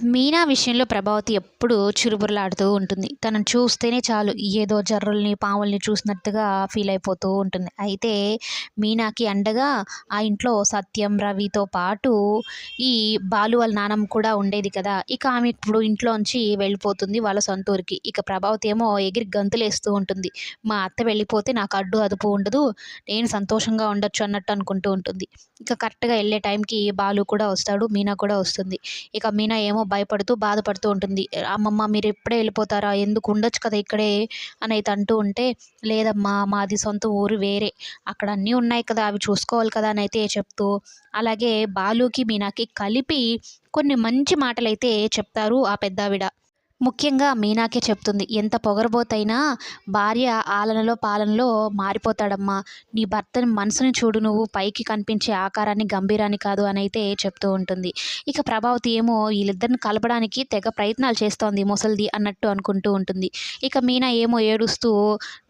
మీనా విషయంలో ప్రభావతి ఎప్పుడూ చురుబుర్లాడుతూ ఉంటుంది. తనను చూస్తేనే చాలు ఏదో జర్రుల్ని, పాముల్ని చూసినట్టుగా ఫీల్ అయిపోతూ ఉంటుంది. అయితే మీనాకి అండగా ఆ ఇంట్లో సత్యం, రవితో పాటు ఈ బాలు వాళ్ళ నానమ్మ కూడా ఉండేది కదా! ఇక ఆమె ఇప్పుడు ఇంట్లోంచి వెళ్ళిపోతుంది వాళ్ళ సొంత ఊరికి. ఇక ప్రభావతి ఏమో ఎగిరి గంతులేస్తూ ఉంటుంది. మా అత్త వెళ్ళిపోతే నాకు అడ్డు, అదుపు ఉండదు. నేను సంతోషంగా ఉండొచ్చు అన్నట్టు అనుకుంటూ ఉంటుంది. ఇక కరెక్ట్‌గా ఎళ్ళే టైంకి బాలు కూడా వస్తాడు. మీనా కూడా వస్తుంది. ఇక మీనా ఏమో భయపడుతూ, బాధపడుతూ ఉంటుంది. "అమ్మమ్మ మీరిప్పుడే ఎళ్ళిపోతారా? ఎందుకు ఉండొచ్చు కదా ఇక్కడే" అనైతే అంటూ ఉంటే, "లేదమ్మా మాది సొంత ఊరు వేరే. అక్కడ అన్నీ ఉన్నాయి కదా! అవి చూసుకోవాలి కదా!" అనైతే చెప్తూ, అలాగే బాలుకి, మీనాకి కలిపి కొన్ని మంచి మాటలైతే చెప్తారు ఆ పెద్దావిడ. ముఖ్యంగా మీనాకే చెప్తుంది. "ఎంత పొగరుబోతైనా భార్య ఆలనలో పాలనలో మారిపోతాడమ్మా. నీ భర్తని మనసుని చూడు నువ్వు పైకి కనిపించే ఆకారాన్ని, గంభీరాన్ని కాదు" అనైతే చెప్తూ ఉంటుంది. ఇక ప్రభావతి ఏమో వీళ్ళిద్దరిని కలపడానికి తెగ ప్రయత్నాలు చేస్తోంది ముసలిది అన్నట్టు అనుకుంటూ ఉంటుంది. ఇక మీనా ఏమో ఏడుస్తూ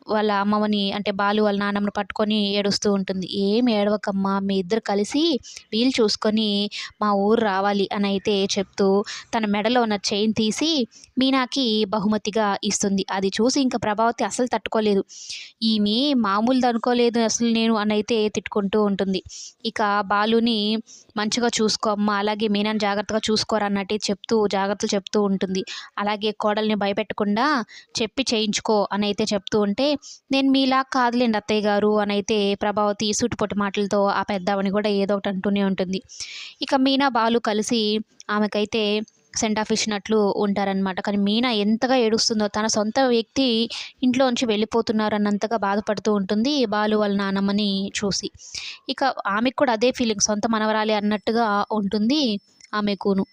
వాళ్ళ అమ్మమ్మని అంటే బాలు వాళ్ళ నాన్నమ్మని పట్టుకొని ఏడుస్తూ ఉంటుంది. "ఏం ఏడవకమ్మా మీ ఇద్దరు కలిసి వీలు చూసుకొని మా ఊరు రావాలి" అనైతే చెప్తూ తన మెడలో ఉన్న చైన్ తీసి మీనాకి బహుమతిగా ఇస్తుంది. అది చూసి ఇంక ప్రభావతి అస్సలు తట్టుకోలేదు. ఈమె మామూలుదనుకోలేదు అసలు నేను అనైతే తిట్టుకుంటూ ఉంటుంది. ఇక బాలుని మంచిగా చూసుకో అమ్మ, అలాగే మీనాని జాగ్రత్తగా చూసుకోరా అన్నట్టు జాగ్రత్తలు చెప్తూ ఉంటుంది. అలాగే కోడల్ని భయపెట్టకుండా చెప్పి చేయించుకో అనైతే చెప్తూ ఉంటే, "నేను మీలా కాదులేండి అత్తయ్య గారు" అనైతే ప్రభావతి సూటిపోటి మాటలతో ఆ పెద్దావిడని కూడా ఏదో ఒకటి అంటూనే ఉంటుంది. ఇక మీనా, బాలు కలిసి ఆమెకైతే సెండ్ ఆఫ్ ఇచ్చినట్లు ఉంటారనమాట. కానీ మీనా ఎంతగా ఏడుస్తుందో తన సొంత వ్యక్తి ఇంట్లోంచి వెళ్ళిపోతున్నారన్నంతగా బాధపడుతూ ఉంటుంది బాలు వాళ్ళ నానమ్మని చూసి. ఇక ఆమెకు కూడా అదే ఫీలింగ్ సొంత మనవరాలే అన్నట్టుగా ఉంటుంది ఆమెకును.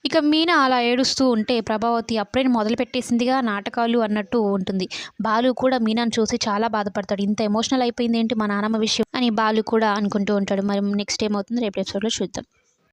ఇక మీనా అలా ఏడుస్తూ ఉంటే ప్రభావతి అప్పుడే మొదలుపెట్టేసిందిగా నాటకాలు అన్నట్టు ఉంటుంది. బాలు కూడా మీనాను చూసి చాలా బాధపడతాడు. ఇంత ఎమోషనల్ అయిపోయిందేంటి మా నానమ్మ విషయం అని బాలు కూడా అనుకుంటూ ఉంటాడు. మరి నెక్స్ట్ ఏమవుతుందో రేపటి ఎపిసోడ్‌లో చూద్దాం.